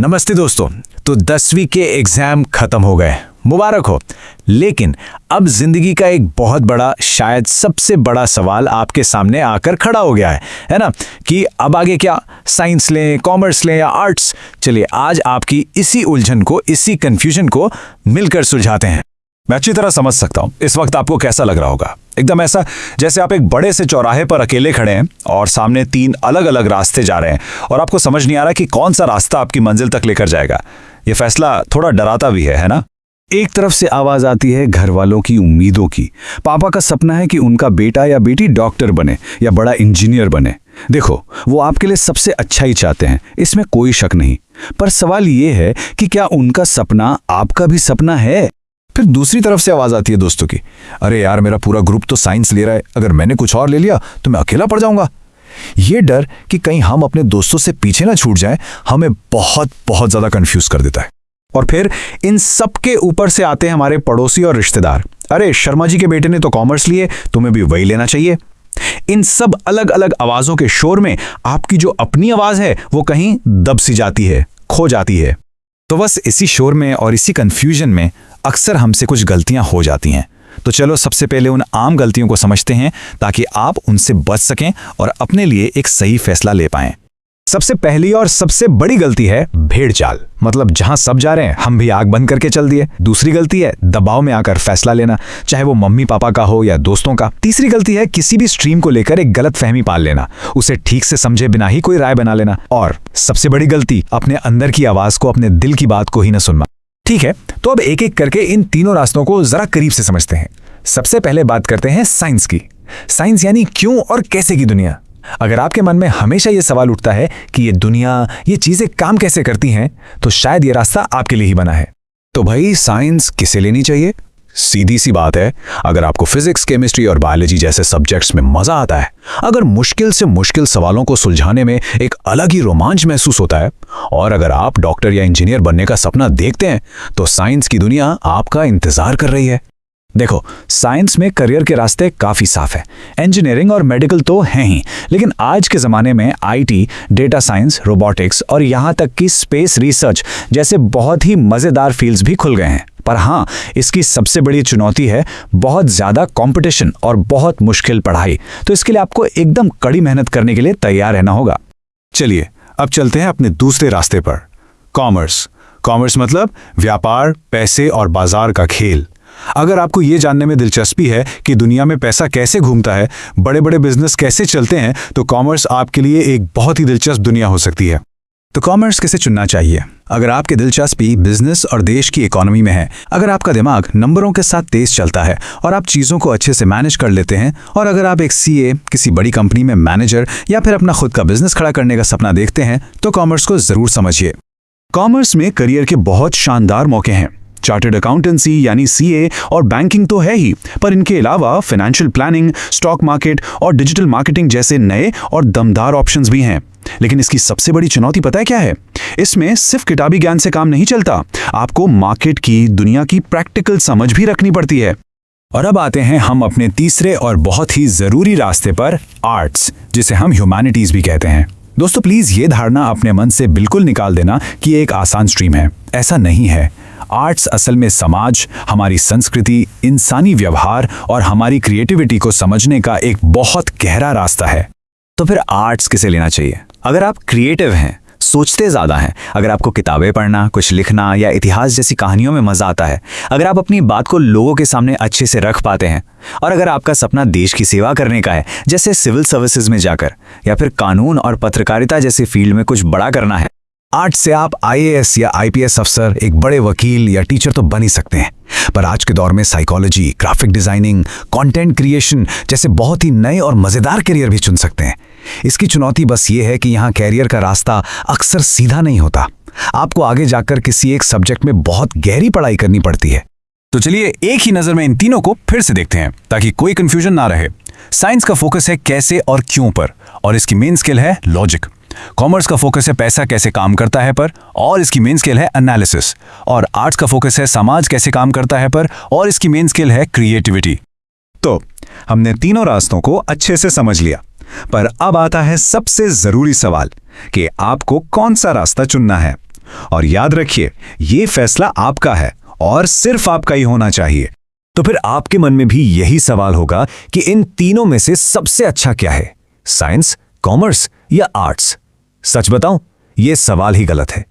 नमस्ते दोस्तों। तो 10वीं के एग्जाम खत्म हो गए, मुबारक हो। लेकिन अब जिंदगी का एक बहुत बड़ा, शायद सबसे बड़ा सवाल आपके सामने आकर खड़ा हो गया है ना, कि अब आगे क्या, साइंस लें, कॉमर्स लें या आर्ट्स। चलिए आज आपकी इसी उलझन को, इसी कंफ्यूजन को मिलकर सुलझाते हैं। मैं अच्छी तरह समझ सकता हूं इस वक्त आपको कैसा लग रहा होगा। एकदम ऐसा जैसे आप एक बड़े से चौराहे पर अकेले खड़े हैं और सामने 3 अलग अलग रास्ते जा रहे हैं और आपको समझ नहीं आ रहा कि कौन सा रास्ता आपकी मंजिल तक लेकर जाएगा। यह फैसला थोड़ा डराता भी है ना। एक तरफ से आवाज आती है घर वालों की उम्मीदों की। पापा का सपना है कि उनका बेटा या बेटी डॉक्टर बने या बड़ा इंजीनियर बने। देखो, वो आपके लिए सबसे अच्छा ही चाहते हैं, इसमें कोई शक नहीं। पर सवाल ये है कि क्या उनका सपना आपका भी सपना है? फिर दूसरी तरफ से आवाज आती है दोस्तों की, अरे यार मेरा पूरा ग्रुप तो साइंस ले रहा है, अगर मैंने कुछ और ले लिया तो मैं अकेला पड़ जाऊंगा। ये डर कि कहीं हम अपने दोस्तों से पीछे ना छूट जाएं, हमें बहुत बहुत ज्यादा कंफ्यूज कर देता है। और फिर इन सब के ऊपर से आते हैं हमारे पड़ोसी और रिश्तेदार। अरे शर्मा जी के बेटे ने तो कॉमर्स लिए, तुम्हें भी वही लेना चाहिए। इन सब अलग अलग आवाजों के शोर में आपकी जो अपनी आवाज है वो कहीं दब सी जाती है, खो जाती है। तो बस इसी शोर में और इसी कंफ्यूजन में अक्सर हमसे कुछ गलतियां हो जाती हैं। तो चलो सबसे पहले उन आम गलतियों को समझते हैं ताकि आप उनसे बच सकें और अपने लिए एक सही फैसला ले पाएं। सबसे पहली और सबसे बड़ी गलती है भेड़ चाल, मतलब जहां सब जा रहे हैं हम भी आग बंद करके चल दिए। दूसरी गलती है दबाव में आकर फैसला लेना, चाहे वो मम्मी पापा का हो या दोस्तों का। तीसरी गलती है किसी भी स्ट्रीम को लेकर एक गलत फहमी पाल लेना, उसे ठीक से समझे बिना ही कोई राय बना लेना। और सबसे बड़ी गलती, अपने अंदर की आवाज को, अपने दिल की बात को ही न सुनना। ठीक है, तो अब एक एक करके इन तीनों रास्तों को जरा करीब से समझते हैं। सबसे पहले बात करते हैं साइंस की। साइंस यानी क्यों और कैसे की दुनिया। अगर आपके मन में हमेशा ये सवाल उठता है कि ये दुनिया, ये चीजें काम कैसे करती हैं, तो शायद ये रास्ता आपके लिए ही बना है। तो भाई साइंस किसे लेनी चाहिए? सीधी सी बात है, अगर आपको फिजिक्स, केमिस्ट्री और बायोलॉजी जैसे सब्जेक्ट्स में मजा आता है, अगर मुश्किल से मुश्किल सवालों को सुलझाने में एक अलग ही रोमांच महसूस होता है, और अगर आप डॉक्टर या इंजीनियर बनने का सपना देखते हैं, तो साइंस की दुनिया आपका इंतजार कर रही है। देखो, साइंस में करियर के रास्ते काफी साफ है। इंजीनियरिंग और मेडिकल तो हैं ही, लेकिन आज के जमाने में आईटी, डेटा साइंस, रोबोटिक्स और यहां तक कि स्पेस रिसर्च जैसे बहुत ही मजेदार फील्ड्स भी खुल गए हैं। पर हाँ, इसकी सबसे बड़ी चुनौती है बहुत ज्यादा कंपटीशन और बहुत मुश्किल पढ़ाई। तो इसके लिए आपको एकदम कड़ी मेहनत करने के लिए तैयार रहना होगा। चलिए अब चलते हैं अपने दूसरे रास्ते पर, कॉमर्स। कॉमर्स मतलब व्यापार, पैसे और बाजार का खेल। अगर आपको ये जानने में दिलचस्पी है कि दुनिया में पैसा कैसे घूमता है, बड़े बड़े बिजनेस कैसे चलते हैं, तो कॉमर्स आपके लिए एक बहुत ही दिलचस्प दुनिया हो सकती है। तो कॉमर्स किसे चुनना चाहिए? अगर आपकी दिलचस्पी बिजनेस और देश की इकोनॉमी में है, अगर आपका दिमाग नंबरों के साथ तेज चलता है और आप चीज़ों को अच्छे से मैनेज कर लेते हैं, और अगर आप एक सीए, किसी बड़ी कंपनी में मैनेजर या फिर अपना खुद का बिजनेस खड़ा करने का सपना देखते हैं, तो कॉमर्स को जरूर समझिए। कॉमर्स में करियर के बहुत शानदार मौके हैं। चार्टर्ड अकाउंटेंसी यानी सीए और बैंकिंग तो है ही, पर इनके अलावा फाइनेंशियल प्लानिंग, स्टॉक मार्केट और डिजिटल मार्केटिंग जैसे नए और दमदार ऑप्शंस भी हैं। लेकिन इसकी सबसे बड़ी चुनौती पता है क्या है? इसमें सिर्फ किताबी ज्ञान से काम नहीं चलता, आपको मार्केट की, दुनिया की प्रैक्टिकल समझ भी रखनी पड़ती है। और अब आते हैं हम अपने तीसरे और बहुत ही जरूरी रास्ते पर, आर्ट्स, जिसे हम ह्यूमैनिटीज भी कहते हैं। दोस्तों प्लीज ये धारणा अपने मन से बिल्कुल निकाल देना कि ये एक आसान स्ट्रीम है। ऐसा नहीं है। आर्ट्स असल में समाज, हमारी संस्कृति, इंसानी व्यवहार और हमारी क्रिएटिविटी को समझने का एक बहुत गहरा रास्ता है। तो फिर आर्ट्स किसे लेना चाहिए? अगर आप क्रिएटिव हैं, सोचते ज़्यादा हैं, अगर आपको किताबें पढ़ना, कुछ लिखना या इतिहास जैसी कहानियों में मज़ा आता है, अगर आप अपनी बात को लोगों के सामने अच्छे से रख पाते हैं, और अगर आपका सपना देश की सेवा करने का है, जैसे सिविल सर्विसेज में जाकर, या फिर कानून और पत्रकारिता जैसे फील्ड में कुछ बड़ा करना है, आर्ट्स से आप आईएएस या आईपीएस अफसर, एक बड़े वकील या टीचर तो बन ही सकते हैं। पर आज के दौर में psychology, graphic designing, content creation जैसे बहुत ही नए और मजेदार करियर भी चुन सकते हैं। इसकी चुनौती बस ये है कि यहाँ कैरियर का रास्ता अक्सर सीधा नहीं होता। आपको आगे जाकर किसी एक सब्जेक्ट में बहुत गहरी पढ़ाई करनी पड़ती है। तो चलिए एक ही नजर में इन तीनों को फिर से देखते हैं ताकि कोई कंफ्यूजन ना रहे। साइंस का फोकस है कैसे और क्यों पर, और इसकी मेन स्किल है लॉजिक। कॉमर्स का फोकस है पैसा कैसे काम करता है पर, और इसकी मेन स्किल है एनालिसिस। और आर्ट्स का फोकस है समाज कैसे काम करता है पर, और इसकी मेन स्किल है क्रिएटिविटी। तो हमने तीनों रास्तों को अच्छे से समझ लिया, पर अब आता है सबसे जरूरी सवाल कि आपको कौन सा रास्ता चुनना है। और याद रखिए, ये फैसला आपका है और सिर्फ आपका ही होना चाहिए। तो फिर आपके मन में भी यही सवाल होगा कि इन तीनों में से सबसे अच्छा क्या है, साइंस, कॉमर्स या आर्ट्स? सच बताऊं, यह सवाल ही गलत है।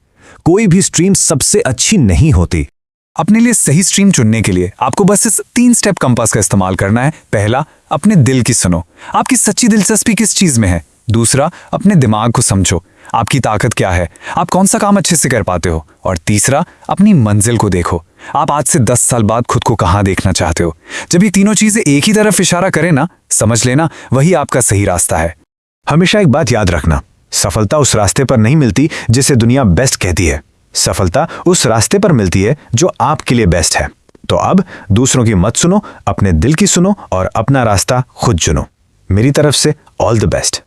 कोई भी स्ट्रीम सबसे अच्छी नहीं होती। अपने लिए सही स्ट्रीम चुनने के लिए आपको बस इस 3 स्टेप कंपास का इस्तेमाल करना है। पहला, अपने दिल की सुनो, आपकी सच्ची दिलचस्पी किस चीज में है। दूसरा, अपने दिमाग को समझो, आपकी ताकत क्या है, आप कौन सा काम अच्छे से कर पाते हो। और तीसरा, अपनी मंजिल को देखो, आप आज से 10 साल बाद खुद को कहाँ देखना चाहते हो। जब ये तीनों चीजें एक ही तरफ इशारा करें ना, समझ लेना वही आपका सही रास्ता है। हमेशा एक बात याद रखना, सफलता उस रास्ते पर नहीं मिलती जिसे दुनिया बेस्ट कहती है। सफलता उस रास्ते पर मिलती है जो आपके लिए बेस्ट है। तो अब दूसरों की मत सुनो, अपने दिल की सुनो और अपना रास्ता खुद चुनो। मेरी तरफ से ऑल द बेस्ट।